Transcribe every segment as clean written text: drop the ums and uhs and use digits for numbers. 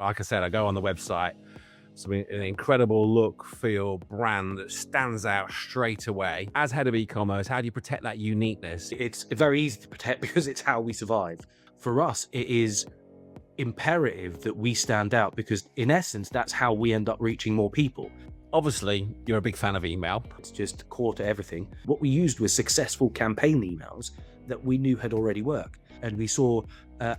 Like I said, I go on the website, an incredible look, feel, brand that stands out straight away. As head of e-commerce, how do you protect that uniqueness? It's very easy to protect because it's how we survive. For us, it is imperative that we stand out because in essence, that's how we end up reaching more people. Obviously, you're a big fan of email. It's just core to everything. What we used was successful campaign emails that we knew had already worked. And we saw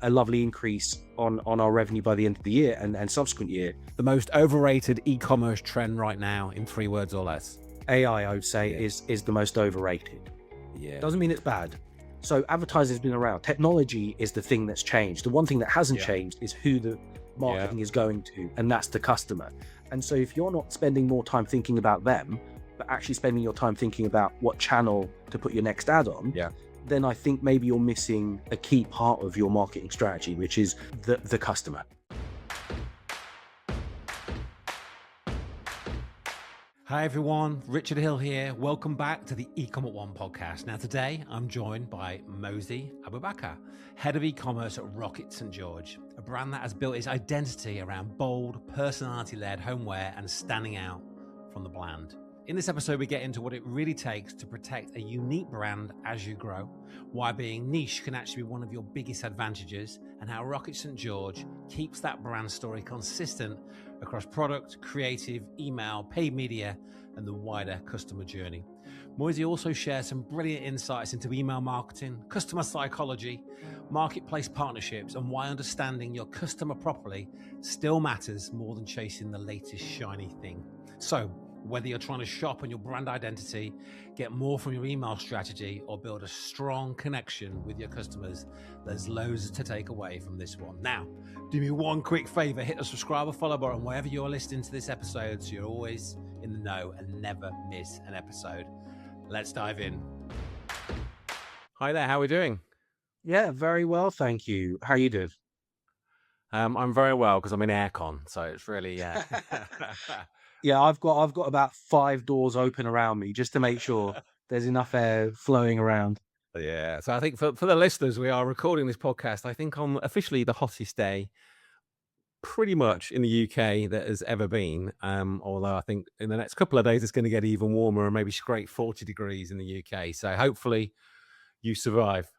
a lovely increase on our revenue by the end of the year and subsequent year. The most overrated e-commerce trend right now, in 3 words or less. AI, I would say, is the most overrated. Yeah. Doesn't mean it's bad. So advertising has been around. Technology is the thing that's changed. The one thing that hasn't changed is who the marketing is going to, and that's the customer. And so if you're not spending more time thinking about them, but actually spending your time thinking about what channel to put your next ad on, then I think maybe you're missing a key part of your marketing strategy, which is the customer. Hi everyone, Richard Hill here. Welcome back to the eCom at One podcast. Now today I'm joined by Moise Abubakr, head of e-commerce at Rockett St George, a brand that has built its identity around bold, personality-led homeware and standing out from the bland. In this episode, we get into what it really takes to protect a unique brand as you grow, why being niche can actually be one of your biggest advantages, and how Rockett St George keeps that brand story consistent across product, creative, email, paid media, and the wider customer journey. Moise also shares some brilliant insights into email marketing, customer psychology, marketplace partnerships, and why understanding your customer properly still matters more than chasing the latest shiny thing. So, whether you're trying to shop on your brand identity, get more from your email strategy, or build a strong connection with your customers, there's loads to take away from this one. Now, do me one quick favor, hit the subscribe or follow button wherever you're listening to this episode so you're always in the know and never miss an episode. Let's dive in. Hi there, how are we doing? Yeah, very well, thank you. How are you doing? I'm very well because I'm in aircon, so it's really... Yeah, I've got about 5 doors open around me just to make sure there's enough air flowing around. Yeah, so I think for the listeners, we are recording this podcast, I think, on officially the hottest day pretty much in the UK that has ever been. Although I think in the next couple of days, it's going to get even warmer and maybe scrape 40 degrees in the UK. So hopefully you survive.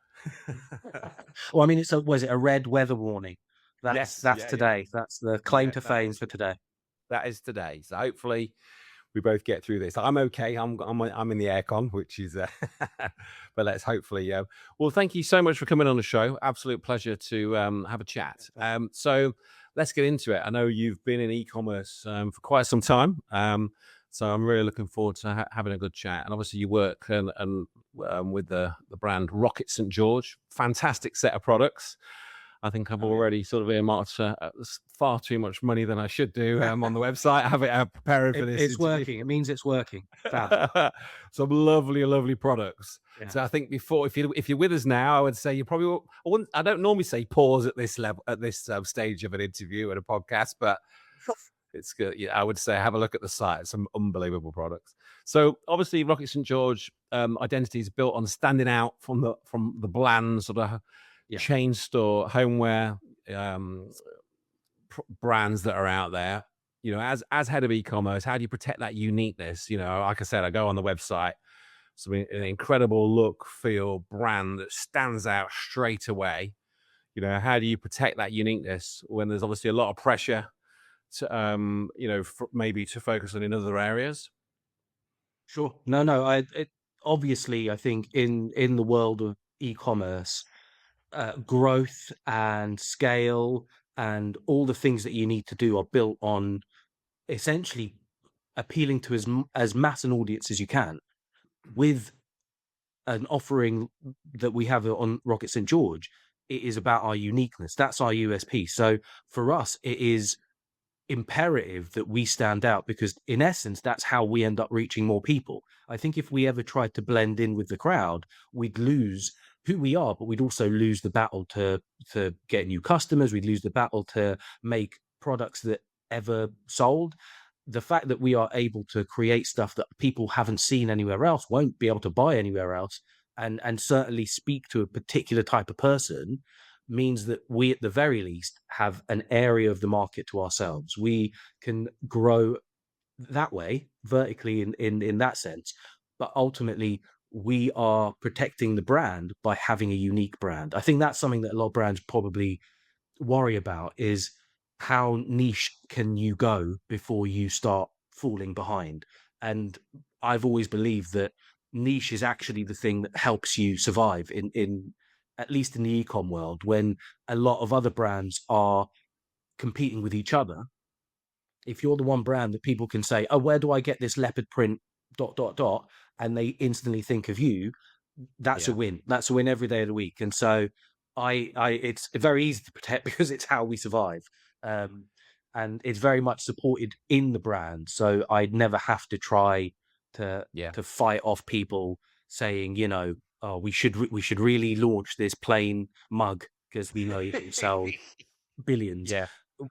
Well, I mean, was it a red weather warning? That's today. Yeah. That's the claim to fame for today. That is today. So hopefully we both get through this. I'm okay. I'm in the aircon, which is, but let's hopefully. Well, thank you so much for coming on the show. Absolute pleasure to have a chat. So let's get into it. I know you've been in e-commerce for quite some time. So I'm really looking forward to having a good chat. And obviously you work with the brand Rockett St George. Fantastic set of products. I think I've already sort of earmarked far too much money than I should do on the website. I have it prepared for this. It's working. It means it's working. Some lovely products. Yeah. So I think before, if you're with us now, I would say you probably I don't normally say pause at this level, at this stage of an interview and a podcast, but it's good. Yeah, I would say have a look at the site. Some unbelievable products. So obviously, Rockett St George identity is built on standing out from the bland sort of chain store homeware brands that are out there. You know, as head of e-commerce, how do you protect that uniqueness? You know, like I said, I go on the website, an incredible look, feel, brand that stands out straight away. You know, how do you protect that uniqueness when there's obviously a lot of pressure to maybe to focus on in other areas? Sure. No. Obviously, I think in the world of e-commerce, growth and scale and all the things that you need to do are built on essentially appealing to as mass an audience as you can with an offering that we have on Rockett St George. It is about our uniqueness. That's our USP. So for us, it is imperative that we stand out because in essence, that's how we end up reaching more people. I think if we ever tried to blend in with the crowd, we'd lose who we are, but we'd also lose the battle to get new customers. We'd lose the battle to make products that ever sold. The fact that we are able to create stuff that people haven't seen anywhere else, won't be able to buy anywhere else, and certainly speak to a particular type of person, means that we, at the very least, have an area of the market to ourselves. We can grow that way vertically in that sense, but ultimately we are protecting the brand by having a unique brand. I think that's something that a lot of brands probably worry about, is how niche can you go before you start falling behind. And I've always believed that niche is actually the thing that helps you survive in at least in the ecom world, when a lot of other brands are competing with each other. If you're the one brand that people can say, oh, where do I get this leopard print dot dot dot, and they instantly think of you, that's a Yeah. win. That's a win every day of the week. And so it's very easy to protect because it's how we survive. Um, and it's very much supported in the brand. So I'd never have to try to Yeah. fight off people saying, oh, we should really launch this plain mug because we know it will sell billions. Yeah.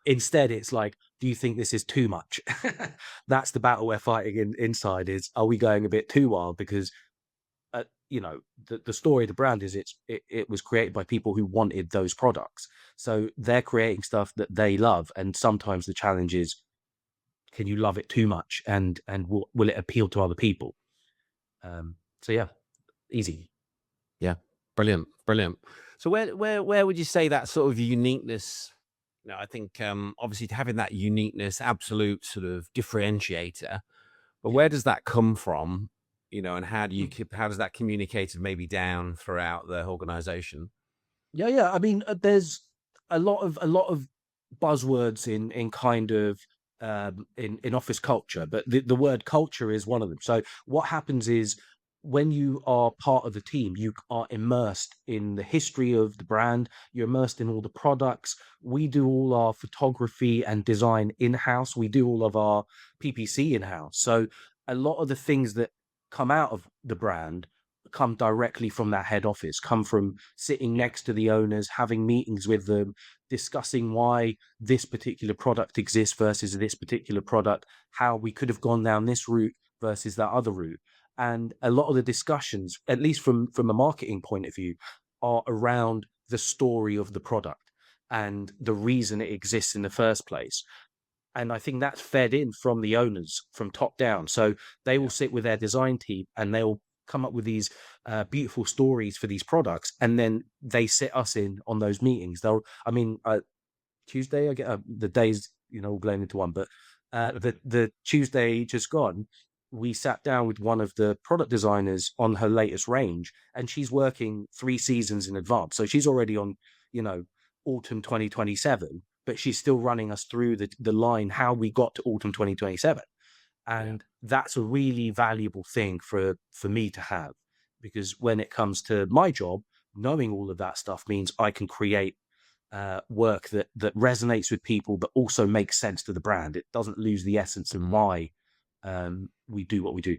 Instead, it's like, do you think this is too much? That's the battle we're fighting inside, is, are we going a bit too wild? Because the story of the brand is it was created by people who wanted those products, so they're creating stuff that they love, and sometimes the challenge is, can you love it too much, and will it appeal to other people? So yeah, easy. Yeah. Brilliant. Brilliant. So where would you say that sort of uniqueness, I think obviously having that uniqueness, absolute sort of differentiator, but Yeah. where does that come from? And how does that communicate maybe down throughout the organization? Yeah. I mean, there's a lot of buzzwords in kind of in office culture, but the word culture is one of them. So what happens is, when you are part of the team, you are immersed in the history of the brand. You're immersed in all the products. We do all our photography and design in-house. We do all of our PPC in-house. So a lot of the things that come out of the brand come directly from that head office, come from sitting Yeah. next to the owners, having meetings with them, discussing why this particular product exists versus this particular product, how we could have gone down this route versus that other route. And a lot of the discussions, at least from a marketing point of view, are around the story of the product and the reason it exists in the first place. And I think that's fed in from the owners, from top down. So they will Yeah. sit with their design team and they'll come up with these beautiful stories for these products, and then they sit us in on those meetings. Tuesday, I get the days, all blend into one, but the Tuesday just gone, we sat down with one of the product designers on her latest range, and she's working 3 seasons in advance. So she's already on, you know, autumn 2027, but she's still running us through the line, how we got to autumn 2027. Yeah. And that's a really valuable thing for me to have, because when it comes to my job, knowing all of that stuff means I can create work that resonates with people, but also makes sense to the brand. It doesn't lose the essence of why we do what we do.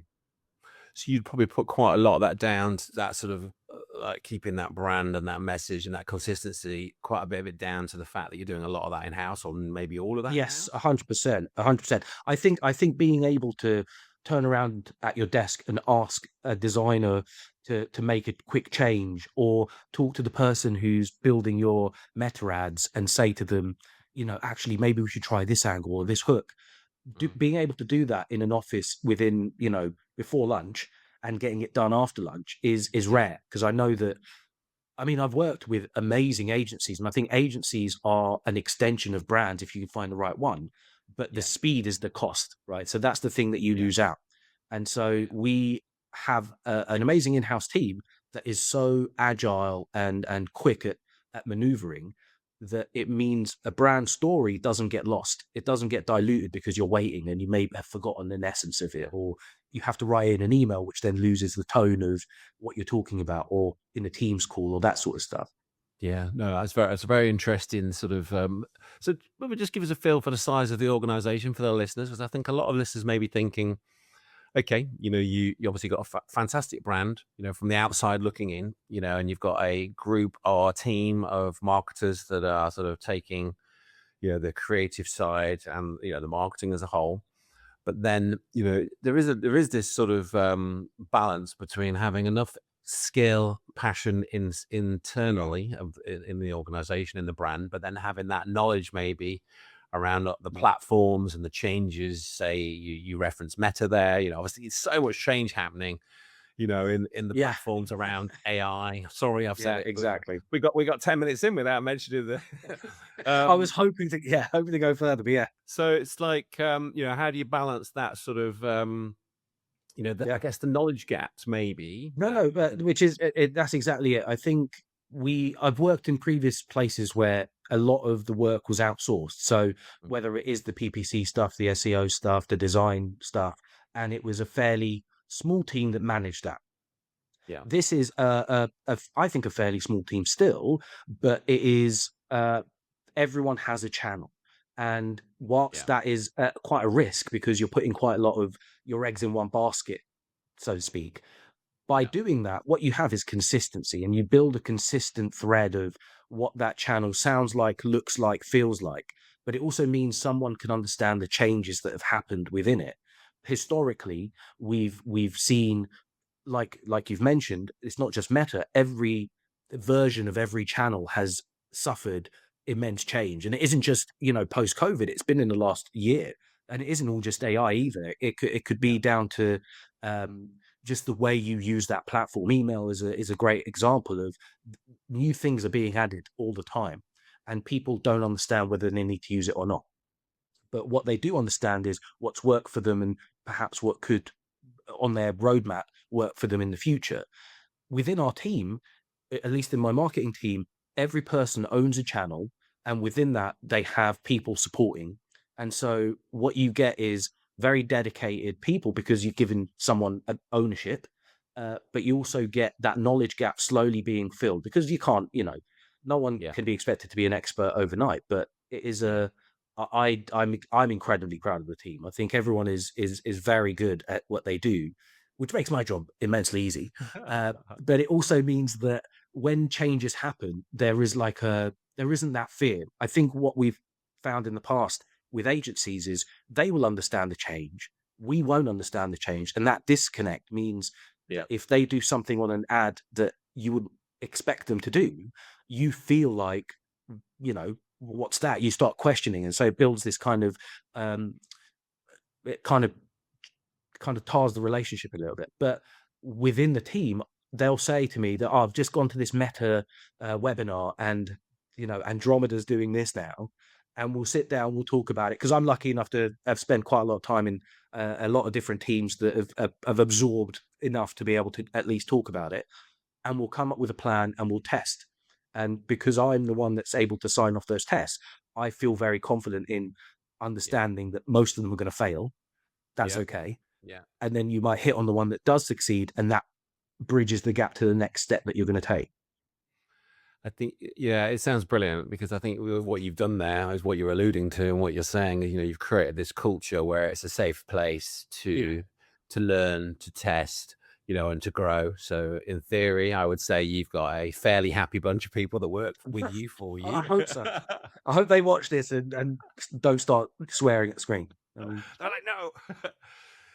So you'd probably put quite a lot of that down to that sort of like keeping that brand and that message and that consistency, quite a bit of it down to the fact that you're doing a lot of that in house, or maybe all of that in Yes, house. 100%, 100%. I think being able to turn around at your desk and ask a designer to make a quick change, or talk to the person who's building your meta ads and say to them, actually, maybe we should try this angle or this hook. Mm. Being able to do that in an office within, before lunch, and getting it done after lunch is Yeah. rare, because I know that, I mean, I've worked with amazing agencies, and I think agencies are an extension of brands if you can find the right one. But the Yeah. speed is the cost, right? So that's the thing that you lose Yes. out. And so Yeah. we have an amazing in-house team that is so agile and quick at maneuvering, that it means a brand story doesn't get lost. It doesn't get diluted because you're waiting and you may have forgotten an essence of it, or you have to write in an email, which then loses the tone of what you're talking about, or in a Teams call, or that sort of stuff. Yeah, no, that's a very interesting sort of. So maybe just give us a feel for the size of the organisation for the listeners, because I think a lot of listeners may be thinking, okay, you obviously got a fantastic brand, from the outside looking in, and you've got a group or a team of marketers that are sort of taking, the creative side and the marketing as a whole. But then there is this sort of balance between having enough skill, passion internally in the organization, in the brand, but then having that knowledge maybe around the platforms and the changes. Say you reference Meta there, obviously it's so much change happening, in the Yeah. platforms around AI. Sorry, I've said Yeah, it, but exactly. we got 10 minutes in without mentioning the I was um hoping to go further, but yeah. so it's like, how do you balance that sort of, I Yeah. guess the knowledge gaps maybe. No, but which is that's exactly it. I think I've worked in previous places where a lot of the work was outsourced. So whether it is the PPC stuff, the SEO stuff, the design stuff, and it was a fairly small team that managed that. Yeah, This is I think a fairly small team still, but it is everyone has a channel. And whilst yeah, that is quite a risk because you're putting quite a lot of your eggs in one basket, so to speak, by yeah, doing that, what you have is consistency, and you build a consistent thread of what that channel sounds like, looks like, feels like. But it also means someone can understand the changes that have happened within it. Historically, we've seen, like you've mentioned, it's not just Meta. Every version of every channel has suffered immense change, and it isn't just post COVID. It's been in the last year, and it isn't all just AI either. It could yeah, be down to um, just the way you use that platform. Email is a great example of new things are being added all the time, and people don't understand whether they need to use it or not. But what they do understand is what's worked for them, and perhaps what could on their roadmap work for them in the future. Within our team, at least in my marketing team, every person owns a channel, and within that, they have people supporting. And so what you get is very dedicated people because you've given someone an ownership, but you also get that knowledge gap slowly being filled because you can't, no one yeah, can be expected to be an expert overnight, but it is yeah. I'm incredibly proud of the team. I think everyone is very good at what they do, which makes my job immensely easy. But it also means that when changes happen, there isn't that fear. I think what we've found in the past with agencies is they will understand the change. We won't understand the change. And that disconnect means Yeah. that if they do something on an ad that you would expect them to do, you feel like, what's that? You start questioning. And so it builds this um, it kind of tars the relationship a little bit. But within the team, they'll say to me that, "Oh, I've just gone to this Meta webinar, and Andromeda's doing this now," and we'll sit down, we'll talk about it because I'm lucky enough to have spent quite a lot of time in a lot of different teams that have absorbed enough to be able to at least talk about it, and we'll come up with a plan and we'll test. And because I'm the one that's able to sign off those tests, I feel very confident in Yeah. understanding that most of them are going to fail. That's Yeah. okay, Yeah. and then you might hit on the one that does succeed, and that bridges the gap to the next step that you're going to take. I think, yeah, it sounds brilliant because I think what you've done there is what you're alluding to and what you're saying. You've created this culture where it's a safe place Yeah. to learn, to test, and to grow. So in theory, I would say you've got a fairly happy bunch of people that work with you, for I you. hope so. I hope they watch this and don't start swearing at the screen. I mean, They're like, no.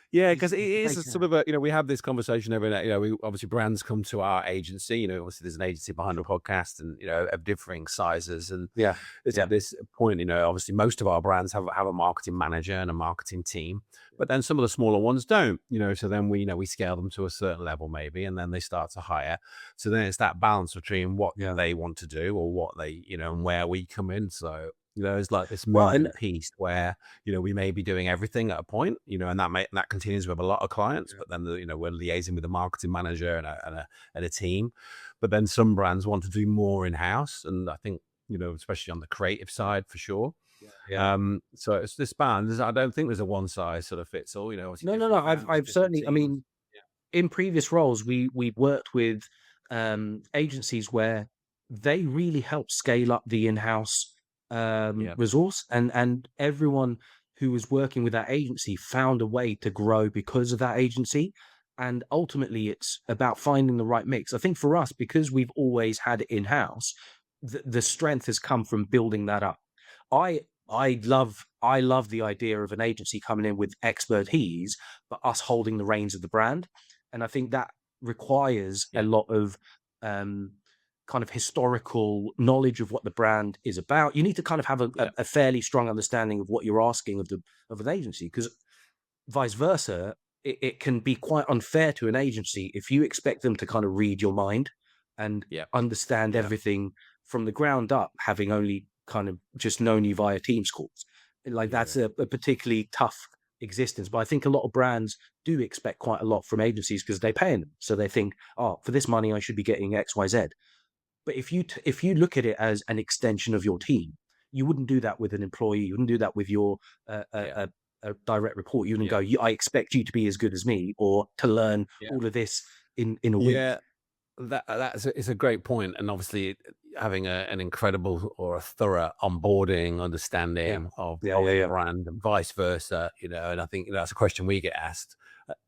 Yeah, because it is take a sort care. of we have this conversation every night. We obviously brands come to our agency. Obviously there's an agency behind the podcast, and of differing sizes. And Yeah, it's yeah, at this point, obviously most of our brands have a marketing manager and a marketing team, but then some of the smaller ones don't. So then we scale them to a certain level maybe, and then they start to hire. So then it's that balance between what yeah. they want to do or what they and where we come in. So it's like this Well, and moving piece where we may be doing everything at a point, and that continues with a lot of clients. yeah, But then we're liaising with a marketing manager and a team. But then some brands want to do more in house, and I think especially on the creative side for sure. yeah, yeah. So it's this band. I don't think there's a one size sort of fits all. Obviously No, no, no. different founders, I've different certainly. I teams. mean, in previous roles, we worked with agencies where they really helped scale up the in-house Yeah, resource, and everyone who was working with that agency found a way to grow because of that agency. And ultimately, it's about finding the right mix. I think for us, because we've always had it in-house, the strength has come from building that up. I I love the idea of an agency coming in with expertise, but us holding the reins of the brand. And I think that requires a Yeah. lot of um, kind of historical knowledge of what the brand is about. You need to kind of have Yeah. a fairly strong understanding of what you're asking of an agency, because vice versa, it can be quite unfair to an agency if you expect them to kind of read your mind and Yeah. understand Yeah. everything from the ground up, having only kind of just known you via Teams calls. Like, Yeah. that's a particularly tough existence. But I think a lot of brands do expect quite a lot from agencies because they pay them. So they think, oh, for this money, I should be getting X, Y, Z. But if you look at it as an extension of your team, you wouldn't do that with an employee. You wouldn't do that with your Yeah. a direct report. You wouldn't Yeah. go, I expect you to be as good as me, or to learn Yeah. all of this in a week. Yeah. It's a great point, and obviously having an incredible or a thorough onboarding Yeah, understanding yeah, of yeah, the yeah, brand and vice versa, and I think that's a question we get asked.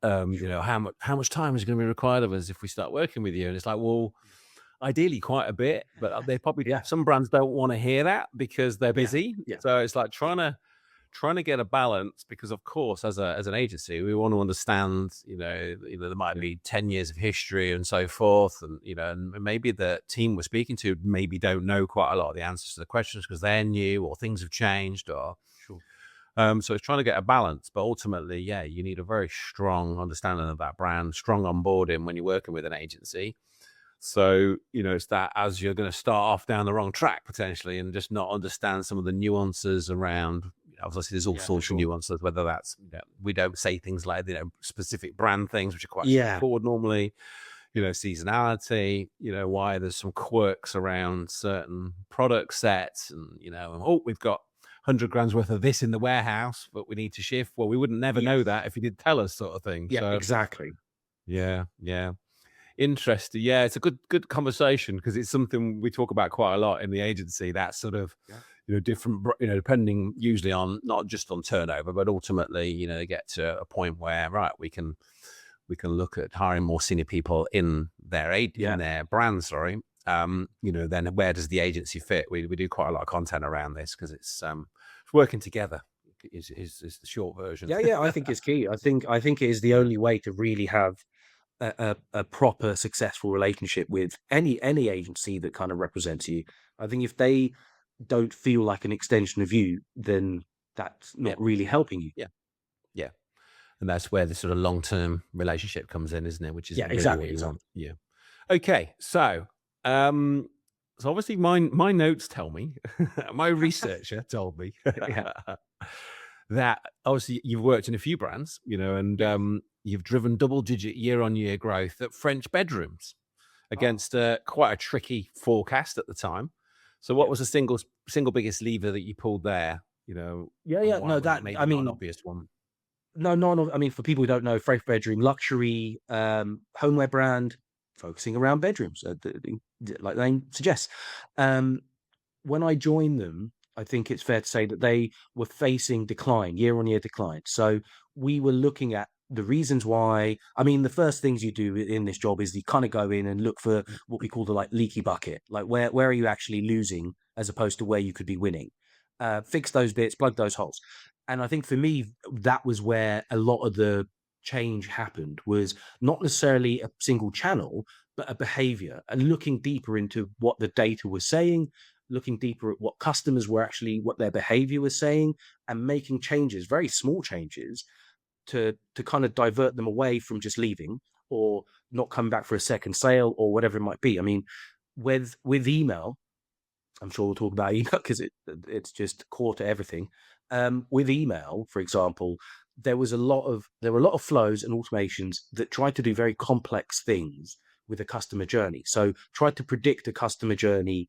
How much time is going to be required of us if we start working with you? And it's like, well, ideally quite a bit, but they probably yeah, some brands don't want to hear that because they're yeah, busy. yeah, So it's like trying to get a balance, because of course as an agency we want to understand, there might yeah, be 10 years of history and so forth, and and maybe the team we're speaking to maybe don't know quite a lot of the answers to the questions because they're new or things have changed, or sure. so it's trying to get a balance. But ultimately, yeah, you need a very strong understanding of that brand, strong onboarding when you're working with an agency. So, it's that as you're going to start off down the wrong track potentially and just not understand some of the nuances around, obviously there's all Yeah, for sorts of sure. nuances, whether that's, we don't say things like, specific brand things, which are quite Yeah, straightforward normally, seasonality, why there's some quirks around certain product sets, and, oh, we've got 100 grams worth of this in the warehouse, but we need to shift. Well, we wouldn't never yeah, know that if you did tell us, sort of thing. yeah, So exactly. yeah, yeah. Interesting. Yeah, it's a good conversation because it's something we talk about quite a lot in the agency. That sort of, Yeah, different, depending usually on not just on turnover, but ultimately, they get to a point where, right, we can look at hiring more senior people in their yeah, in their brand. Sorry. Then where does the agency fit? We do quite a lot of content around this because it's working together is the short version. yeah, yeah. I think it's key. I think it is the Yeah. only way to really have a proper successful relationship with any agency that kind of represents you. I think if they don't feel like an extension of you, then that's Yeah. not really helping you. Yeah. Yeah. And that's where the sort of long-term relationship comes in, isn't it? Which is Yeah, really what exactly, you want. exactly. Yeah. Okay. Um, so obviously my notes tell me, my researcher told me Yeah, that obviously you've worked in a few brands, and yeah. you've driven double-digit year-on-year growth at French bedrooms Oh, against quite a tricky forecast at the time. So what yeah, was the single biggest lever that you pulled there? yeah, And yeah. why No, was it that I maybe not an mean, obvious one? no, no, no. I mean, for people who don't know, Faith Bedroom luxury homeware brand focusing around bedrooms, like the name suggests. Um, when I joined them, I think it's fair to say that they were facing decline, year on year decline. So we were looking at the reasons why. I mean, the first things you do in this job is you kind of go in and look for what we call the like leaky bucket, like where are you actually losing as opposed to where you could be winning. Fix those bits, plug those holes. And I think for me, that was where a lot of the change happened, was not necessarily a single channel, but a behavior, and looking deeper into what the data was saying, looking deeper at what customers were actually, what their behavior was saying, and making changes, very small changes, to kind of divert them away from just leaving or not coming back for a second sale or whatever it might be. I mean, with email, I'm sure we'll talk about email because it's just core to everything. With email, for example, there were a lot of flows and automations that tried to do very complex things with a customer journey. So tried to predict a customer journey.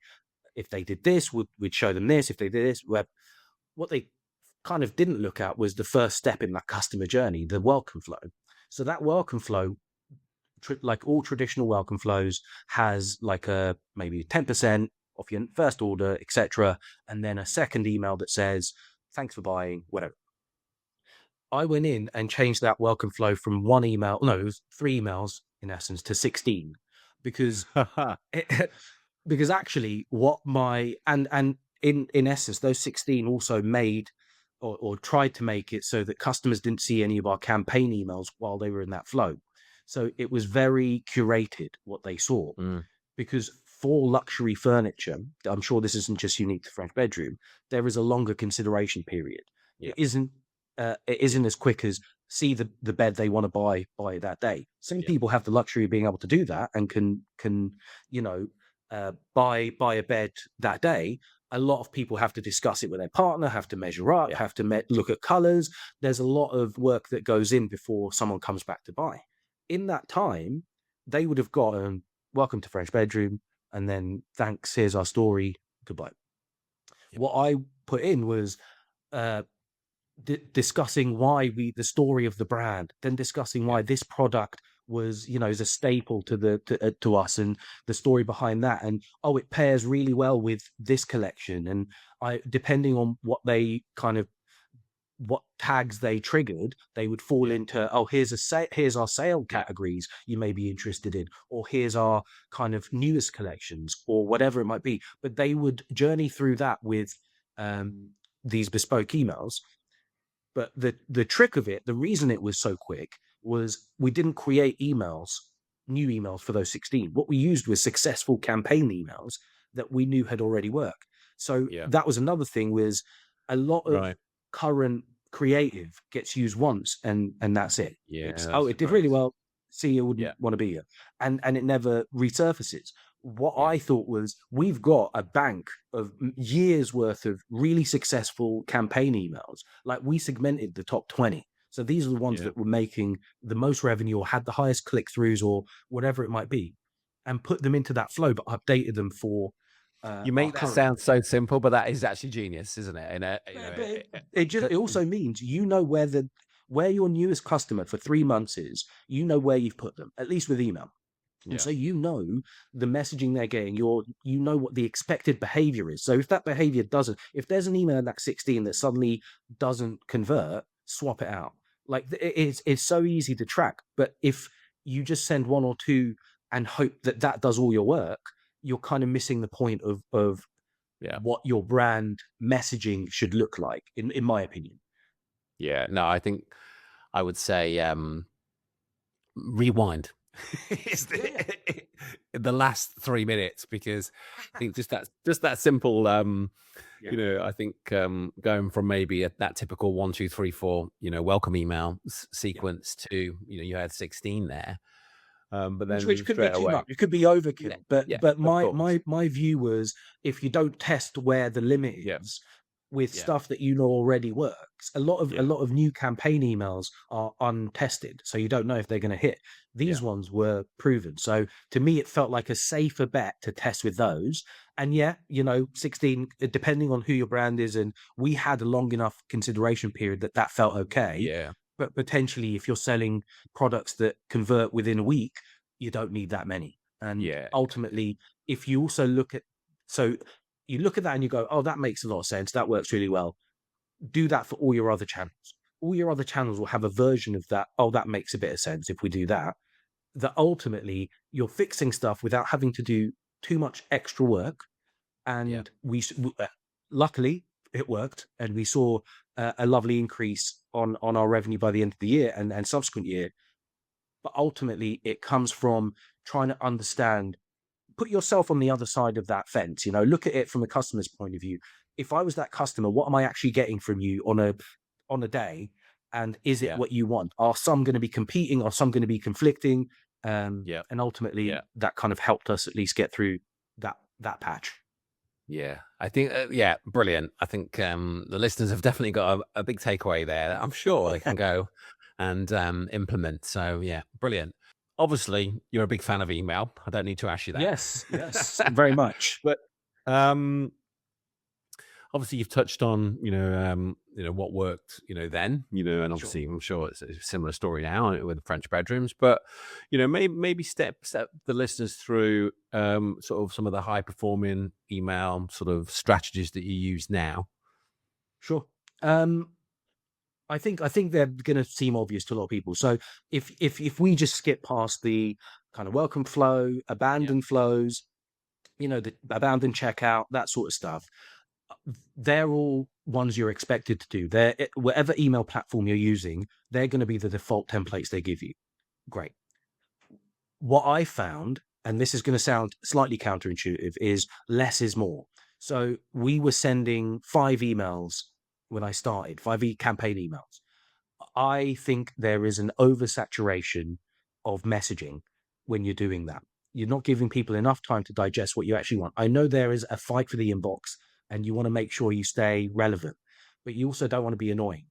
If they did this, we'd show them this. If they did this, what they kind of didn't look at was the first step in that customer journey, the welcome flow. So that welcome flow, like all traditional welcome flows, has like a maybe 10% off your first order, etc., and then a second email that says thanks for buying, whatever. I went in and changed that welcome flow from one email, no, it was three emails in essence, to 16, because it, because actually what my and in essence those 16 also made or tried to make it so that customers didn't see any of our campaign emails while they were in that flow. So it was very curated what they saw, Mm. because for luxury furniture, I'm sure this isn't just unique to French bedroom, there is a longer consideration period. Yeah. It isn't as quick as see the bed they want to buy it that day. Some Yeah. people have the luxury of being able to do that and can you know buy a bed that day. A lot of people have to discuss it with their partner, have to measure up, Yeah. have to look at colors. There's a lot of work that goes in before someone comes back to buy. In that time, they would have gotten welcome to French bedroom, and then thanks, here's our story, goodbye. Yeah. What I put in was uh, discussing why the story of the brand, then discussing Yeah. why this product was, is a staple to us, and the story behind that, and oh, it pairs really well with this collection, and I depending on what tags they triggered, they would fall Yeah. into, oh, here's our sale Yeah. categories you may be interested in, or here's our kind of newest collections, or whatever it might be. But they would journey through that with these bespoke emails. But the trick of it, the reason it was so quick, was we didn't create new emails for those 16. What we used was successful campaign emails that we knew had already worked. So Yeah. that was another thing, was a lot of Right. current creative gets used once, and that's it. Yeah. It's, oh, That's it did right. really well. See, you Yeah. wouldn't want to be here. And it never resurfaces. What Yeah. I thought was, we've got a bank of years worth of really successful campaign emails. Like, we segmented the top 20. So these are the ones Yeah. that were making the most revenue, or had the highest click-throughs, or whatever it might be, and put them into that flow, but updated them for You our make that current. sound so simple, but that is actually genius, isn't it? And But it also means, where your newest customer for 3 months is, where you've put them, at least with email. And yeah. so the messaging they're getting, what the expected behavior is. So if that behavior doesn't, if there's an email in that 16 that suddenly doesn't convert, swap it out. Like, it's so easy to track. But if you just send one or two and hope that does all your work, you're kind of missing the point of Yeah. what your brand messaging should look like, in my opinion. Yeah. No, I think I would say rewind is Yeah, the last 3 minutes, because I think just that simple yeah, I think going from maybe that typical 1, 2, 3, 4 welcome email yeah. sequence to you had 16 there, but Which then could be straight too away. much. It could be Yeah. overkill. But Yeah, but of my course. my my view was, if you don't test where the limit Yeah. is with Yeah. stuff that already works, a Yeah. lot of new campaign emails are untested, so you don't know if they're going to hit. Yeah. These ones were proven. So to me, it felt like a safer bet to test with those. And yeah, 16, depending on who your brand is, and we had a long enough consideration period that felt okay. Yeah. But potentially, if you're selling products that convert within a week, you don't need that many. And Yeah. ultimately, if you also look at, so you look at that and you go, oh, that makes a lot of sense. That works really well. Do that for all your other channels. All your other channels will have a version of that. Oh, that makes a bit of sense if we do that. That ultimately you're fixing stuff without having to do too much extra work. Yeah. And luckily it worked, and we saw a lovely increase on our revenue by the end of the year, and subsequent year. But ultimately, it comes from trying to understand, put yourself on the other side of that fence. Look at it from a customer's point of view. If I was that customer, what am I actually getting from you on a day? And is it Yeah. what you want? Are some going to be competing? Are some going to be conflicting? Yeah. And ultimately, Yeah. that kind of helped us at least get through that patch. Yeah, I think, yeah, brilliant. I think the listeners have definitely got a big takeaway there. I'm sure they can go and implement. So, yeah, brilliant. Obviously, you're a big fan of email. I don't need to ask you Yes, yes, that. very much. But obviously, you've touched on, what worked, then, and Sure. obviously, I'm sure it's a similar story now with the French bedrooms. But, maybe step the listeners through sort of some of the high performing email sort of strategies that you use now. Sure. I think they're going to seem obvious to a lot of people. So if we just skip past the kind of welcome flow, Yeah. abandoned flows, the abandoned checkout, that sort of stuff, they're all ones you're expected to do. Whatever email platform you're using, they're going to be the default templates they give you. Great. what I found, and this is going to sound slightly counterintuitive, is less is more. So we were sending 5 emails when I started, campaign emails. I think there is an oversaturation of messaging when you're doing that. You're not giving people enough time to digest what you actually want. I know there is a fight for the inbox and you want to make sure you stay relevant, but you also don't want to be annoying.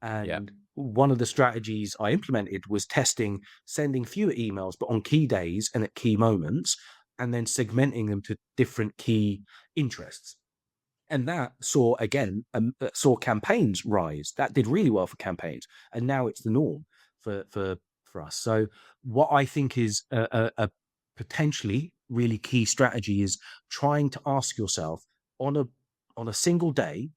Yeah. And one of the strategies I implemented was testing sending fewer emails, but on key days and at key moments, and then segmenting them to different key interests. And that saw saw campaigns rise. That did really well for campaigns, and now it's the norm for us. So what I think is a potentially really key strategy is trying to ask yourself on a single day,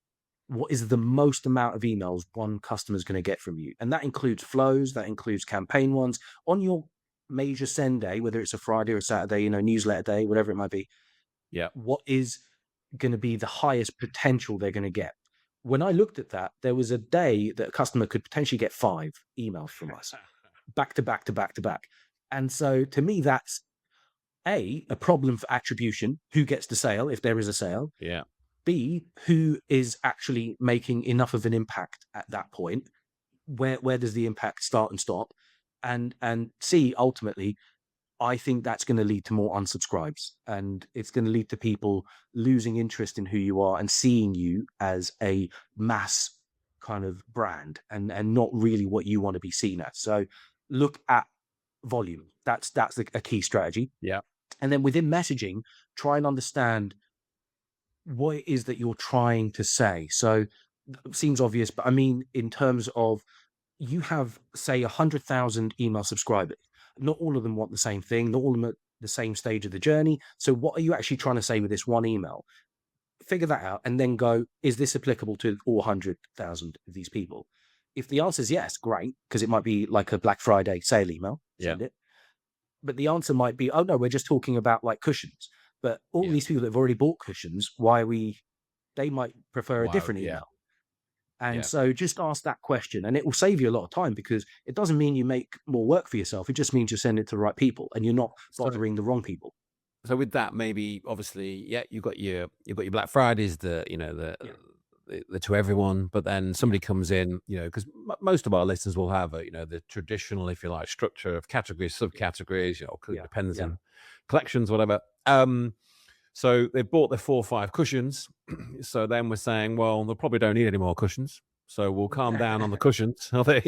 what is the most amount of emails one customer is going to get from you? And that includes flows, that includes campaign ones on your major send day, whether it's a Friday or a Saturday, newsletter day, whatever it might be. Yeah. What is going to be the highest potential they're going to get? When I looked at that, there was a day that a customer could potentially get 5 emails from us back to back to back to back. And so to me, that's a problem for attribution. Who gets the sale if there is a sale? Yeah. B, who is actually making enough of an impact at that point? Where does the impact start and stop? And C, ultimately, I think that's going to lead to more unsubscribes, and it's going to lead to people losing interest in who you are and seeing you as a mass kind of brand and not really what you want to be seen as. So look at volume. That's a key strategy. Yeah. And then within messaging, try and understand what it is that you're trying to say. So it seems obvious, but I mean, in terms of you have, say, 100,000 email subscribers. Not all of them want the same thing. Not all of them at the same stage of the journey. So what are you actually trying to say with this one email? Figure that out and then go, is this applicable to all 100,000 of these people? If the answer is yes, great, because it might be like a Black Friday sale email, send it. But the answer might be, oh no, we're just talking about like cushions. But all these people that have already bought cushions, they might prefer a different email. And so just ask that question and it will save you a lot of time, because it doesn't mean you make more work for yourself. It just means you send it to the right people and you're not bothering the wrong people. So with that, maybe obviously, you've got your Black Fridays, the to everyone, but then somebody comes in, because most of our listeners will have the traditional, if you like, structure of categories, subcategories, depends on collections, whatever. So they've bought their 4 or 5 cushions. So then we're saying, well, they probably don't need any more cushions. So we'll calm down on the cushions. But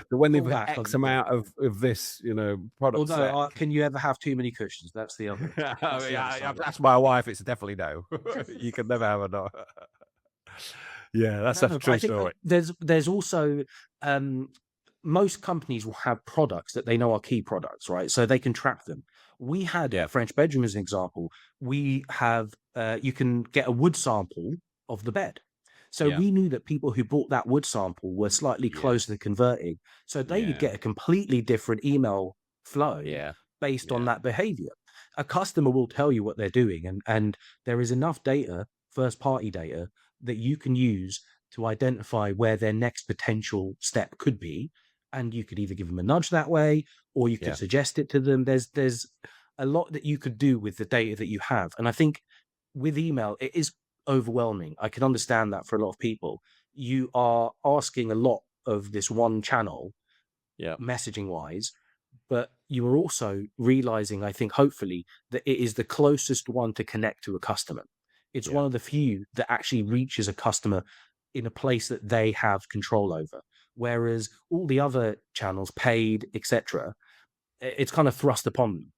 when they've got X amount of this, product set. Can you ever have too many cushions? That's the other. That's my wife. It's definitely no. You can never have enough. Yeah, that's a true story. There's also most companies will have products that they know are key products, right? So they can track them. We had French bedroom as an example. We have you can get a wood sample of the bed. So we knew that people who bought that wood sample were slightly closer to converting. So they would get a completely different email flow based on that behavior. A customer will tell you what they're doing, and there is enough data, first party data, that you can use to identify where their next potential step could be. And you could either give them a nudge that way, or you could suggest it to them. There's a lot that you could do with the data that you have. And I think with email, it is overwhelming. I can understand that for a lot of people. You are asking a lot of this one channel, messaging wise, but you are also realizing, I think, hopefully, that it is the closest one to connect to a customer. It's one of the few that actually reaches a customer in a place that they have control over. Whereas all the other channels, paid, etc., it's kind of thrust upon them.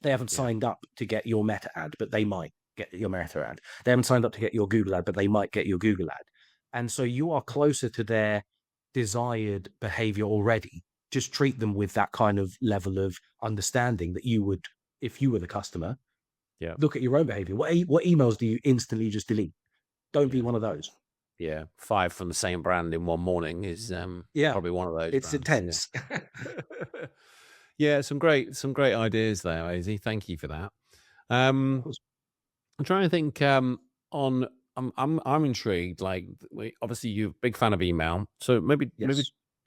They haven't signed up to get your meta ad, but they might get your meta ad. They haven't signed up to get your Google ad, but they might get your Google ad. And so you are closer to their desired behavior already. Just treat them with that kind of level of understanding that you would if you were the customer. Look at your own behavior. What emails do you instantly just delete? Don't be one of those. 5 from the same brand in one morning is probably one of those. It's brands. Intense. Some great ideas there, Moise. Thank you for that. I'm trying to think on. I'm intrigued. Like, obviously, you're a big fan of email, so maybe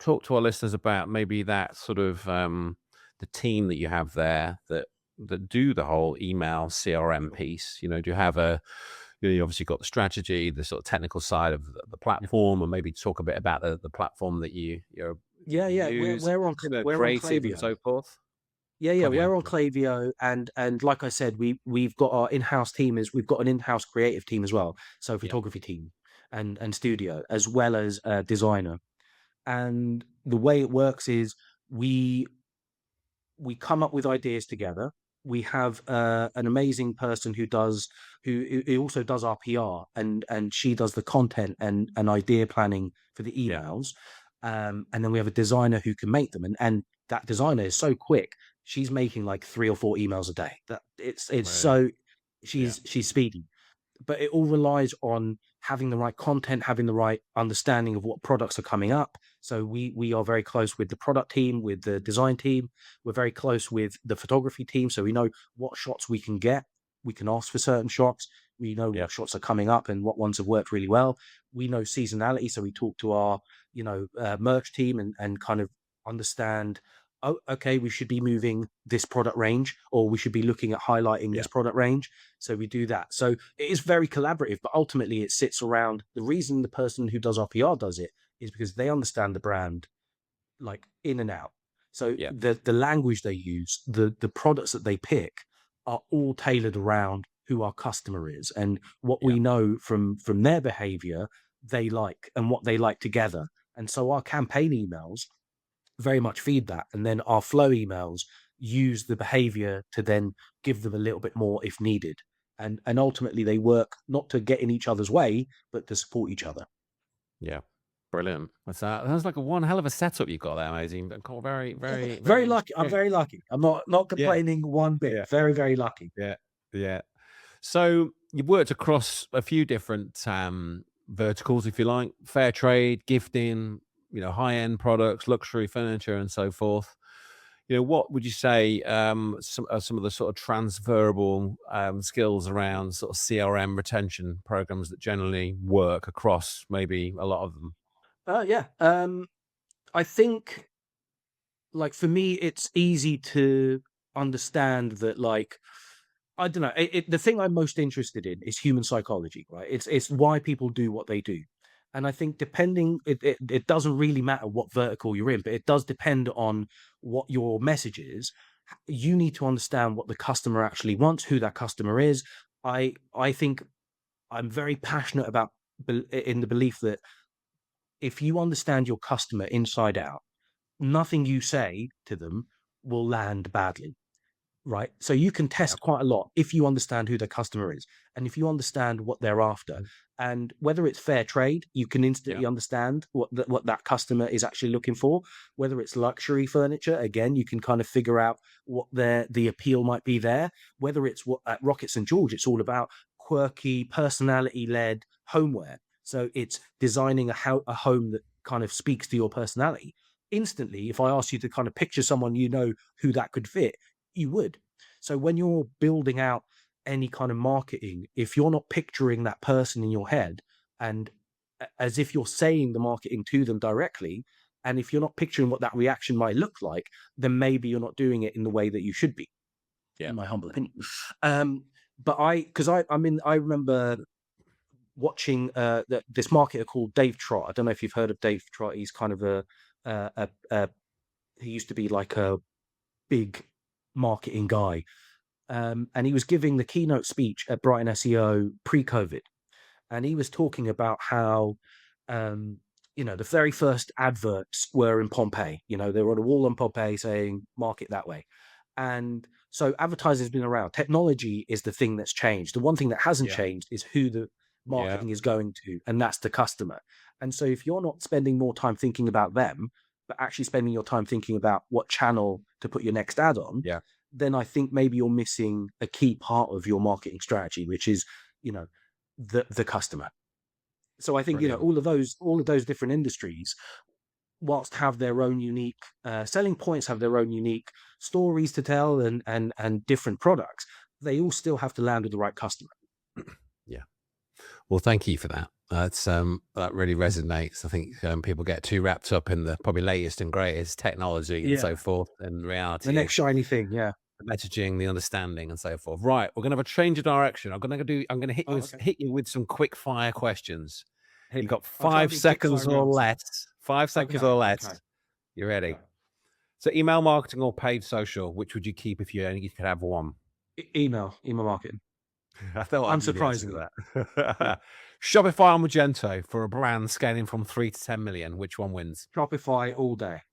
talk to our listeners about maybe that sort of the team that you have there that do the whole email CRM piece? Do you have you obviously got the strategy, the sort of technical side of the platform, and maybe talk a bit about the platform that you use, We're on creative and Klaviyo. so forth. We're on Yeah. Klaviyo, and like I said, we've got our in-house team. We've got an in-house creative team as well, so Yeah. photography team and studio, as well as a designer. And the way it works is we come up with ideas together. We have an amazing person who also does our PR, and she does the content and idea planning for the Yeah. emails. And then we have a designer who can make them, and that designer is so quick. She's making like 3 or 4 emails a day. That it's Right. so Yeah. she's speedy, but it all relies on having the right content, having the right understanding of what products are coming up. So we are very close with the product team, with the design team. We're very close with the photography team, so we know what shots we can get. We can ask for certain shots. We know Yeah. what shots are coming up and what ones have worked really well. We know seasonality, so we talk to our merch team and kind of understand. Oh, okay, we should be moving this product range, or we should be looking at highlighting Yeah. this product range. So we do that. So it is very collaborative, but ultimately it sits around the reason the person who does our PR does it is because they understand the brand like in and out. So Yeah. the language they use, the products that they pick are all tailored around who our customer is and what Yeah. we know from their behavior they like and what they like together. And so our campaign emails very much feed that. And then our flow emails use the behavior to then give them a little bit more if needed. And ultimately they work not to get in each other's way, but to support each other. Yeah. Brilliant. That's like one hell of a setup you've got there, amazing. Very, very, Very very lucky. I'm interesting. very lucky. I'm not Yeah. complaining one bit. Yeah. Very, very lucky. Yeah. Yeah. So you've worked across a few different verticals, if you like: fair trade, gifting, high-end products, luxury furniture, and so forth. What would you say are some of the sort of transferable skills around sort of CRM retention programs that generally work across maybe a lot of them? Yeah. I think like for me, it's easy to understand that like I don't know. The thing I'm most interested in is human psychology, right? It's why people do what they do, and I think depending, it doesn't really matter what vertical you're in, but it does depend on what your message is. You need to understand what the customer actually wants, who that customer is. I think I'm very passionate about in the belief that if you understand your customer inside out, nothing you say to them will land badly, right? So you can Yeah. test quite a lot if you understand who the customer is and if you understand what they're after. Mhm. And whether it's fair trade, you can Yeah. instantly understand what that customer is actually looking for. Whether it's luxury furniture, again, you can kind of figure out what the appeal might be there. Whether it's what at Rockett St George, it's all about quirky, personality-led homeware. So it's designing a home that kind of speaks to your personality. Instantly, if I ask you to kind of picture someone who that could fit, you would. So when you're building out any kind of marketing, if you're not picturing that person in your head and as if you're saying the marketing to them directly, and if you're not picturing what that reaction might look like, then maybe you're not doing it in the way that you should be, Yeah. in my humble opinion. But I remember watching this marketer called Dave Trott. I don't know if you've heard of Dave Trott. He's kind of a he used to be like a big marketing guy. And he was giving the keynote speech at Brighton SEO pre-COVID, and he was talking about how, the very first adverts were in Pompeii. They were on a wall in Pompeii saying "market that way," and so advertising has been around. Technology is the thing that's changed. The one thing that hasn't Yeah. changed is who the Yeah. marketing is going to, and that's the customer. And so if you're not spending more time thinking about them, but actually spending your time thinking about what channel to put your next ad on, Yeah. then I think maybe you're missing a key part of your marketing strategy, which is, you know, the customer. So I think Brilliant. all of those different industries, whilst have their own unique selling points, have their own unique stories to tell, and different products, they all still have to land with the right customer. Yeah. Well, thank you for that. That really resonates. I think people get too wrapped up in the probably latest and greatest technology and so Yeah. forth. And The reality next is shiny thing. Yeah. the messaging, the understanding, and so forth. Right, we're gonna have a change of direction. I'm gonna Oh, okay. hit you with some quick fire questions. Hit You've me. got I'll try and five be quick fire seconds in my or answer. less. 5 seconds or Okay. less. Okay. You ready? Yeah. So, email marketing or paid social, which would you keep if you only could have one? Email marketing. I thought I knew the answer Unsurprisingly. to Yeah. that. Shopify or Magento for a brand scaling from 3 to 10 million. Which one wins? Shopify all day.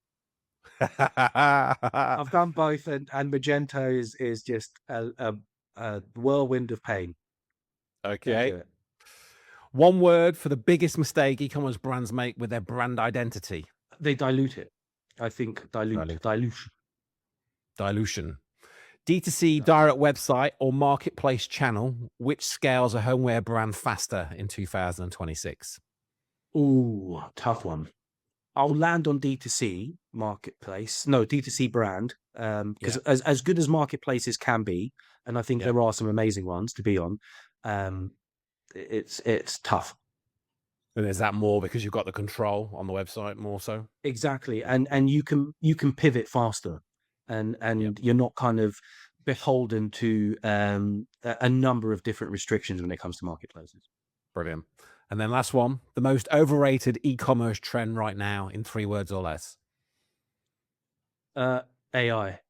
I've done both, and Magento is just a whirlwind of pain. Don't Okay. do it. One word for the biggest mistake e-commerce brands make with their brand identity. They dilute it. I think Dilution. dilution. D2C That's the direct word. website or marketplace channel, which scales a homeware brand faster in 2026? Ooh, tough one. I'll land on D2C marketplace. No, D2C brand. Because Yeah. as good as marketplaces can be, and I think Yeah. there are some amazing ones to be on, um, it's tough. And is that more because you've got the control on the website more so? Exactly. And you can pivot faster, and Yeah. you're not kind of beholden to a number of different restrictions when it comes to marketplaces. Brilliant. And then last one, the most overrated e-commerce trend right now in 3 words or less. Uh, AI.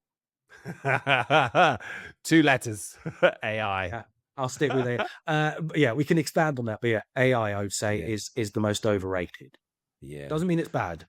2 letters. AI. Yeah, I'll stick with it. But yeah, we can expand on that. But yeah, AI, I would say, Yeah. is the most overrated. Yeah. Doesn't mean it's bad.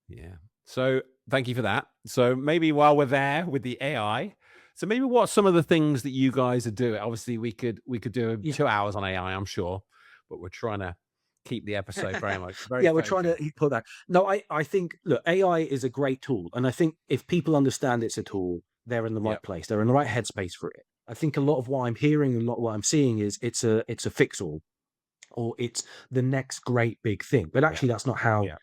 Yeah. So thank you for that. So maybe while we're there with the AI, so maybe what some of the things that you guys are doing? Obviously, we could do Yeah. 2 hours on AI, I'm sure, but we're trying to keep the episode very Yeah, we're trying to focused. put that. No, I think, look, AI is a great tool. And I think if people understand it's a tool, they're in the right Yep. place. They're in the right headspace for it. I think a lot of what I'm hearing, a lot of what I'm seeing is it's a fix all, or it's the next great big thing. But Yeah. actually that's not how Yeah.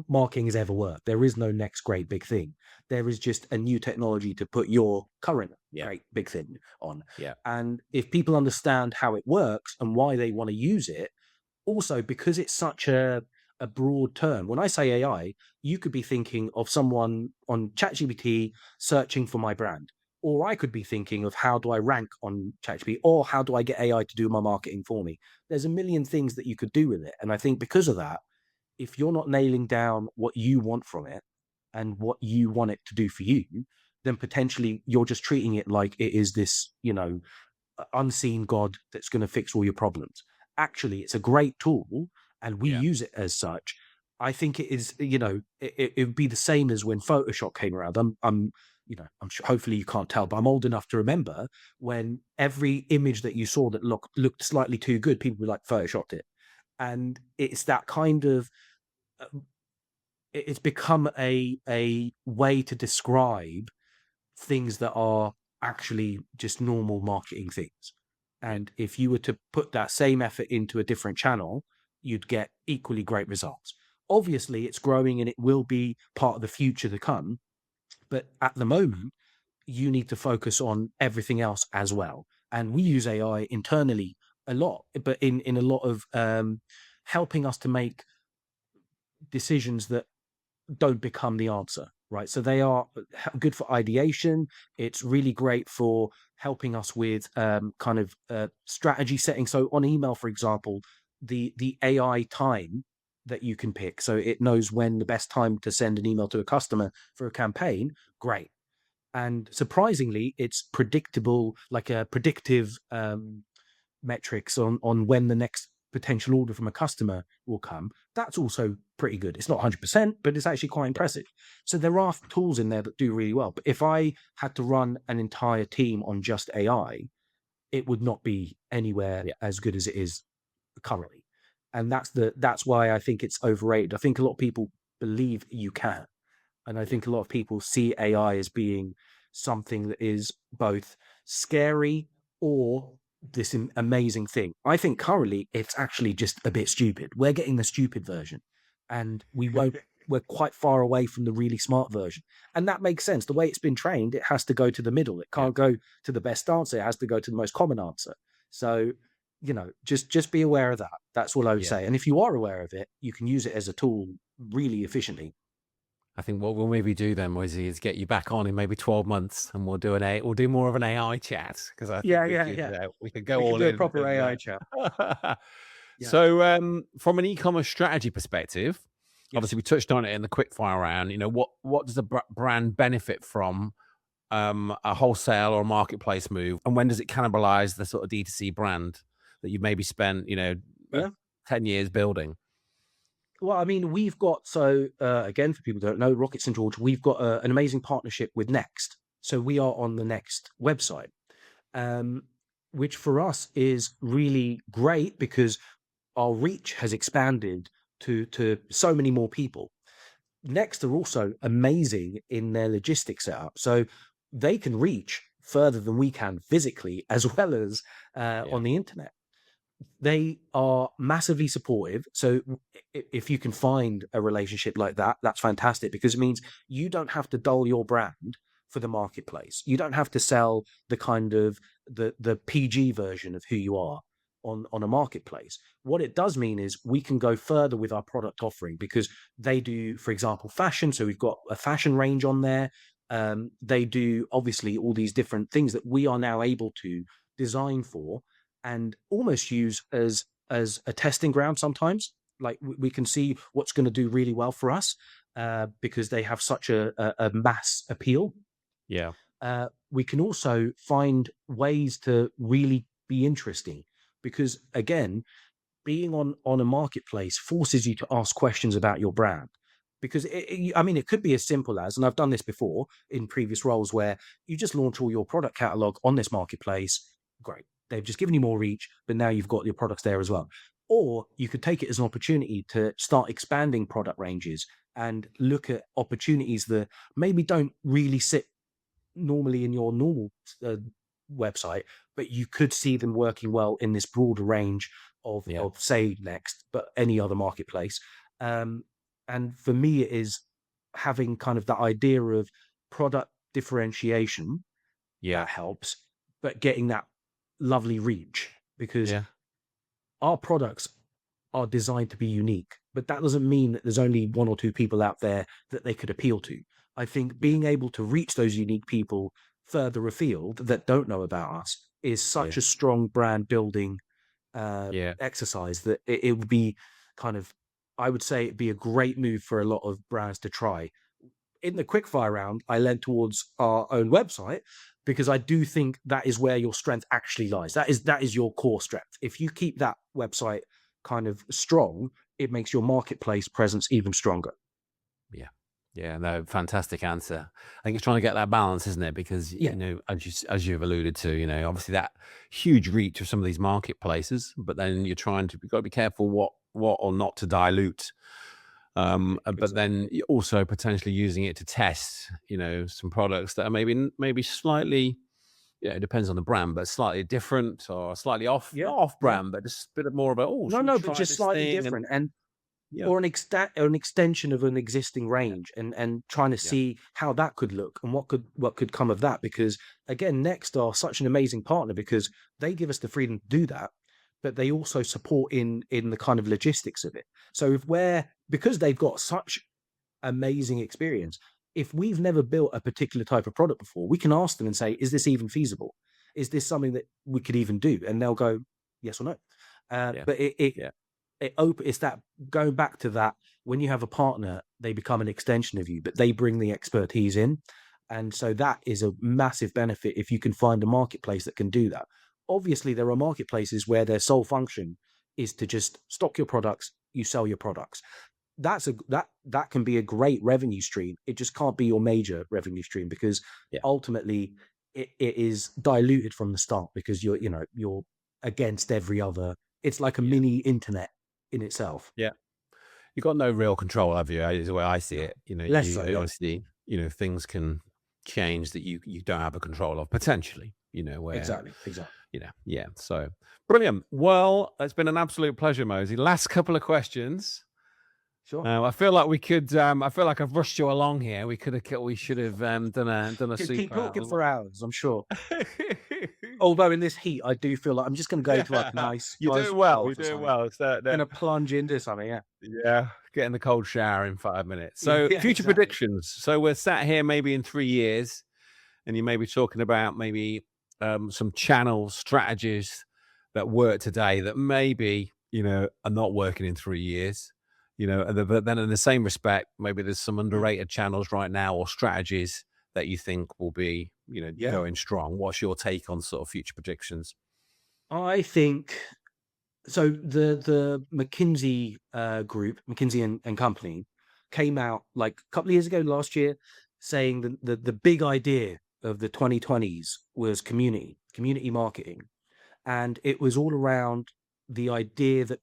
marketing has ever worked. There is no next great big thing. There is just a new technology to put your current Yeah. great big thing on. Yeah. And if people understand how it works and why they want to use it, also because it's such a broad term. When I say AI, you could be thinking of someone on ChatGPT searching for my brand, or I could be thinking of how do I rank on ChatGPT, or how do I get AI to do my marketing for me. There's a million things that you could do with it, and I think because of that, if you're not nailing down what you want from it and what you want it to do for you, then potentially you're just treating it like it is this, unseen God that's going to fix all your problems. Actually, it's a great tool and we Yeah. use it as such. I think it is, it would be the same as when Photoshop came around. I'm sure, hopefully you can't tell, but I'm old enough to remember when every image that you saw that looked slightly too good, people were like photoshopped it. And it's that kind of, uh, it's become a way to describe things that are actually just normal marketing things. Yeah. And if you were to put that same effort into a different channel, you'd get equally great results. Obviously, it's growing and it will be part of the future to come. But at the moment, you need to focus on everything else as well. And we use AI internally a lot, but in a lot of helping us to make decisions that don't become the answer, right? So they are good for ideation. It's really great for helping us with kind of strategy setting. So on email, for example, the AI time that you can pick, so it knows when the best time to send an email to a customer for a campaign. Great. And surprisingly, it's predictable, like a predictive metrics on when the next potential order from a customer will come. That's also pretty good. It's not 100%, but it's actually quite impressive. So there are tools in there that do really well. But if I had to run an entire team on just AI, it would not be anywhere Yeah. as good as it is currently. And that's why I think it's overrated. I think a lot of people believe you can. And I Yeah. think a lot of people see AI as being something that is both scary or this amazing thing. I think currently it's actually just a bit stupid. We're getting the stupid version, and we're quite far away from the really smart version. And that makes sense. The way it's been trained, it has to go to the middle. It Yeah. can't go to the best answer. It has to go to the most common answer. So just be aware of that. That's all I would Yeah. say. And if you are aware of it, you can use it as a tool really efficiently. I think what we'll maybe do then, Moise, is get you back on in maybe 12 months, and we'll do more of an AI chat, because I think Yeah. we could go We can all do a in. proper AI chat. Yeah. So, from an e-commerce strategy perspective, Yes. obviously we touched on it in the quickfire round. What does a brand benefit from a wholesale or a marketplace move, and when does it cannibalize the sort of D2C brand that you maybe spent, Yeah. 10 years building? Well, I mean, we've got, again, for people who don't know, Rockett St George, we've got an amazing partnership with Next. So we are on the Next website, which for us is really great because our reach has expanded to so many more people. Next are also amazing in their logistics setup. So they can reach further than we can physically, as well as on the internet. They are massively supportive. So if you can find a relationship like that, that's fantastic, because it means you don't have to dull your brand for the marketplace. You don't have to sell the kind of the PG version of who you are on a marketplace. What it does mean is we can go further with our product offering, because they do, for example, fashion. So we've got a fashion range on there. They do obviously all these different things that we are now able to design for and almost use as a testing ground sometimes. Like we can see what's going to do really well for us because they have such a mass appeal. Yeah. We can also find ways to really be interesting, because again, being on a marketplace forces you to ask questions about your brand. Because I mean, it could be as simple as, and I've done this before in previous roles, where you just launch all your product catalog on this marketplace. Great. They've just given you more reach, but now you've got your products there as well. Or you could take it as an opportunity to start expanding product ranges and look at opportunities that maybe don't really sit normally in your normal website, but you could see them working well in this broader range of say Next, but any other marketplace. And for me, it is having kind of that idea of product differentiation that helps, but getting that lovely reach, because our products are designed to be unique, but that doesn't mean that there's only one or two people out there that they could appeal to. I think being able to reach those unique people further afield that don't know about us is such a strong brand building exercise that it would be kind of, I would say it'd be a great move for a lot of brands to try. In the quickfire round, I led towards our own website, because I do think that is where your strength actually lies. That is your core strength. If you keep that website kind of strong, it makes your marketplace presence even stronger. Yeah, no, fantastic answer. I think it's trying to get that balance, isn't it? Because as you've alluded to, obviously that huge reach of some of these marketplaces, but then you've got to be careful what or not to dilute. But then you're also potentially using it to test, some products that are maybe slightly, it depends on the brand, but slightly different or slightly off brand, but just a bit more of but just slightly different or an extension of an existing range, and trying to see how that could look and what could come of that. Because again, Next are such an amazing partner, because they give us the freedom to do that, but they also support in the kind of logistics of it. So because they've got such amazing experience, if we've never built a particular type of product before, we can ask them and say, is this even feasible? Is this something that we could even do? And they'll go yes or no. But it's that going back to that, when you have a partner, they become an extension of you, but they bring the expertise in. And so that is a massive benefit if you can find a marketplace that can do that. Obviously, there are marketplaces where their sole function is to just stock your products, you sell your products. That can be a great revenue stream. It just can't be your major revenue stream, because ultimately it is diluted from the start, because you're against every other. It's like a mini internet in itself. Yeah. You've got no real control, have you? Is the way I see it. Honestly, things can change that you don't have a control of, potentially, where Exactly. So brilliant. Well, it's been an absolute pleasure, Moise. Last couple of questions. Sure. I feel like we could. I feel like I've rushed you along here. We should have done a super. Keep talking for hours, I'm sure. although in this heat, I do feel like I'm just going to go to like a Yeah, nice you're guy's doing well. wharf You're or doing something. well. So Going to plunge into something. Yeah. yeah, get in the cold shower in 5 minutes. Yeah. So Yeah. future Exactly. predictions. So we're sat here maybe in 3 years, and you may be talking about maybe some channel strategies that work today that maybe are not working in 3 years. But then in the same respect, maybe there's some Mm. underrated channels right now or strategies that you think will be Yeah. going strong. What's your take on sort of future predictions? I think so. The McKinsey group, McKinsey and Company, came out like a couple of years ago, last year, saying that the big idea of the 2020s was community marketing. And it was all around the idea that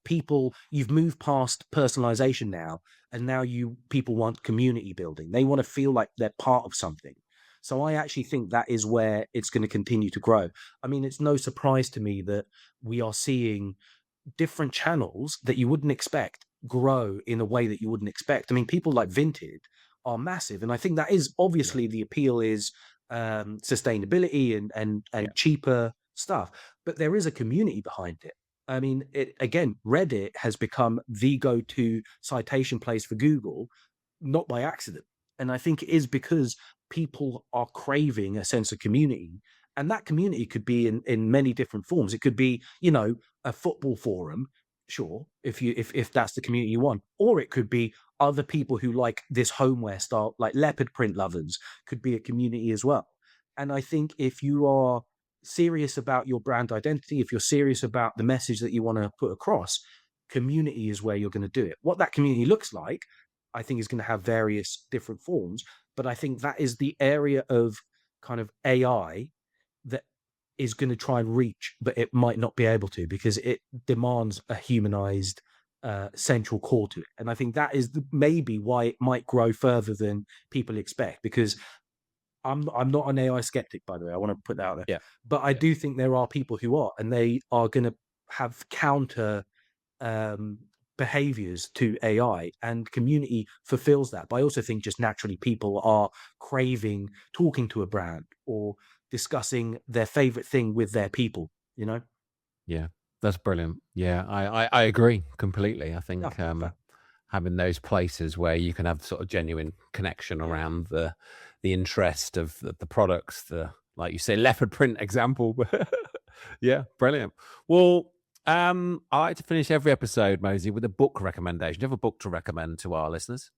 you've moved past personalization now, and now people want community building. They want to feel like they're part of something. So I actually think that is where it's going to continue to grow. I mean, it's no surprise to me that we are seeing different channels that you wouldn't expect grow in a way that you wouldn't expect. I mean, people like Vinted are massive, and I think that is Yeah, obviously the appeal is sustainability yeah, and cheaper stuff, but there is a community behind it. I mean, it again, Reddit has become the go-to citation place for Google, not by accident. And I think it is because people are craving a sense of community. And that community could be in many different forms. It could be, a football forum, sure, if that's the community you want, or it could be other people who like this homeware style, like leopard print lovers, could be a community as well. And I think if you are serious about your brand identity, if you're serious about the message that you want to put across, community is where you're going to do it. What that community looks like, I think, is going to have various different forms. But I think that is the area of kind of AI that is going to try and reach, but it might not be able to because it demands a humanized central core to it. And I think that is maybe why it might grow further than people expect. Because I'm not an AI skeptic, by the way. I want to put that out there, yeah, but I yeah, do think there are people who are, and they are going to have counter um, behaviors to AI, and community fulfills that. But I also think just naturally people are craving talking to a brand or discussing their favorite thing with their people, you know? yeah. That's brilliant. Yeah, I agree completely. I Yeah. think Okay. having those places where you can have sort of genuine connection Yeah. around the interest of the products, the like you say, leopard print example. Yeah, brilliant. Well, I like to finish every episode, Mosey, with a book recommendation. Do you have a book to recommend to our listeners?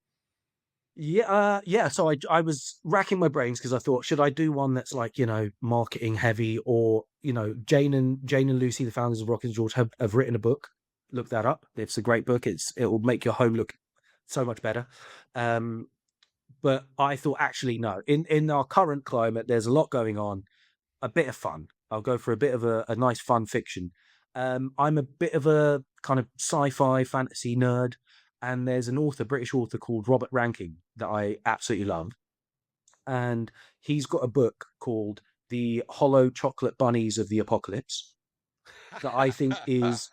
Yeah. So I was racking my brains because I thought, should I do one that's like, marketing heavy, or, Jane and Lucy, the founders of Rockett St George, have written a book. Look that up. It's a great book. It will make your home look so much better. Um, but I thought, actually, no. In our current climate, there's a lot going on. A bit of fun. I'll go for a bit of a nice fun fiction. I'm a bit of a kind of sci-fi fantasy nerd, and there's an British author called Robert Rankin that I absolutely love, and he's got a book called The Hollow Chocolate Bunnies of the Apocalypse that I think is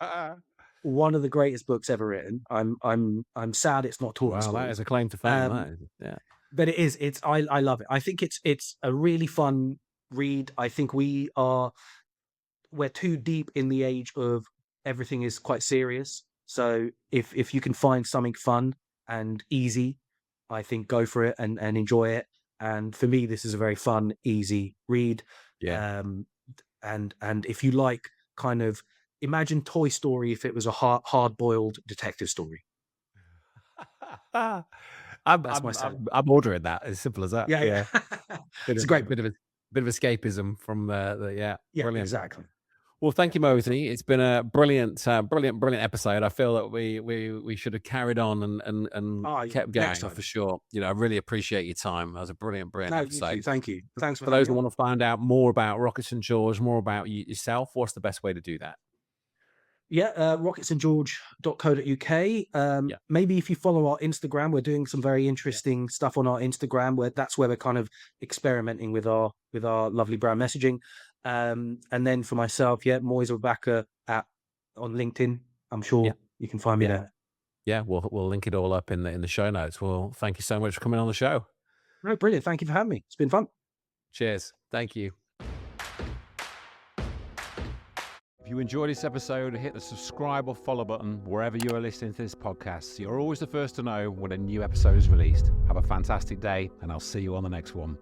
one of the greatest books ever written. I'm sad it's not taught in Wow, that is schools. a claim to fame. Um, That is, yeah, but it is. I love it. I think it's a really fun read. I think we're too deep in the age of everything is quite serious. So if you can find something fun and easy, I think go for it and enjoy it. And for me, this is a very fun, easy read. yeah. Um, and if you like, kind of imagine Toy Story if it was a hard boiled detective story. I'm, That's my sell. I'm ordering that. As simple as that. Yeah, yeah. Yeah, bit It's a of great book. bit of escapism from yeah, Yeah, brilliant. exactly. Well, thank Yeah, you, Mosey. It's been a brilliant, brilliant episode. I feel that we should have carried on and oh, kept next going for time. sure. I really appreciate your time. That was a brilliant No, you too. episode. Thank you. Thanks for For having those me who on. want to find out more about Rockett St George, more about yourself, what's the best way to do that? Yeah, rocketstgeorge.co.uk. Yeah, Maybe if you follow our Instagram, we're doing some very yeah, interesting stuff on our Instagram, where we're kind of experimenting with our lovely brand messaging. And then for myself, yeah, Moise Abubakr on LinkedIn. I'm yeah, sure you can find me yeah, there. yeah. We'll link it all up in the show notes. Well, thank you so much for coming on the show. No, brilliant. Thank you for having me. It's been fun. Cheers. Thank you. If you enjoyed this episode, hit the subscribe or follow button wherever you are listening to this podcast, so you're always the first to know when a new episode is released. Have a fantastic day, and I'll see you on the next one.